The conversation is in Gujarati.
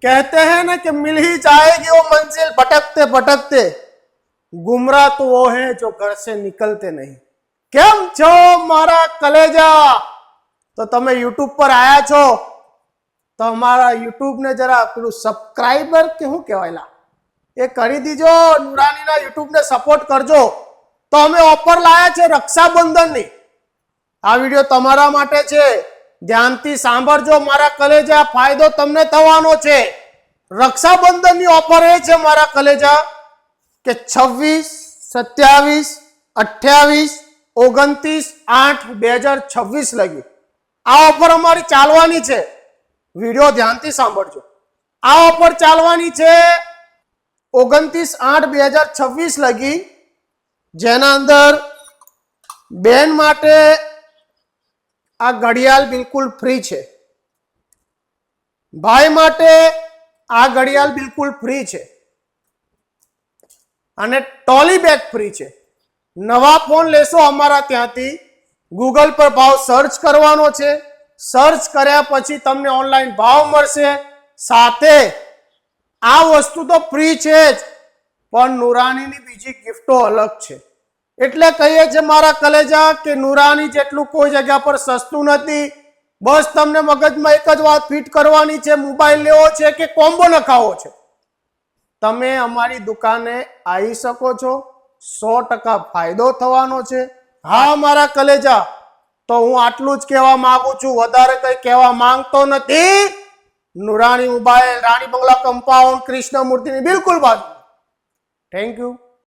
कहते हैं ना कि मिल ही जाएगी वो मंजिल भटकते भटकते, गुमराह तो वो है जो घर से निकलते नहीं। केम छो मारा कलेजा? तो તમે યુટ્યુબ પર આયા છો તો અમારા યુટ્યુબ ને જરા પેલું સબસ્ક્રાઇબર કે શું કહેવાયલા એ કરી દીજો, નુરાનીના યુટ્યુબ ને સપોર્ટ કરજો। તો અમે ઓફર લાયા છે રક્ષાબંધનની। આ વિડિયો તમારા માટે છે, ધ્યાનથી સાંભળજો મારા કલેજા, ફાયદો તમને થવાનો છે। રક્ષાબંધનની ઓફર એ છે મારા કલેજા કે 26, 27, 28, 29, 8, 2026 લગી આ ઓફર અમારી ચાલવાની છે। વિડિયો ધ્યાનથી સાંભળજો। આ ઓફર ચાલવાની છે 29/8/2026 લગી, જેના અંદર બેન માટે આ ઘડિયાળ બિલકુલ ફ્રી છે, ભાઈ માટે આ ઘડિયાળ બિલકુલ ફ્રી છે અને ટ્રોલી બેગ ફ્રી છે। નવા ફોન લેશો અમારા ત્યાંથી ગૂગલ પર ભાવ સર્ચ કરવાનો છે, સર્ચ કર્યા પછી તમને ઓનલાઈન ભાવ મળશે, સાથે આ વસ્તુ તો ફ્રી છે જ પણ નુરાનીની બીજી ગિફ્ટો અલગ છે। એટલે કહીએ છે મારા કલેજા કે નુરાની જેટલું કોઈ જગ્યા પર સસ્તું નથી। બસ તમને મગજમાં એક જ વાત ફિટ કરવાની છે, મોબાઈલ લેવો છે કે કોમ્બો નખાવો છે, તમે અમારી દુકાને આવી શકો છો, 100% ફાયદો થવાનો છે। હા મારા કલેજા, તો હું આટલું જ કહેવા માંગુ છું, વધારે કંઈ કહેવા માંગતો નથી। નુરાની મોબાઈલ, રાણી બંગલા કમ્પાઉન્ડ, કૃષ્ણમૂર્તિની બિલકુલ બાજુ। Thank you.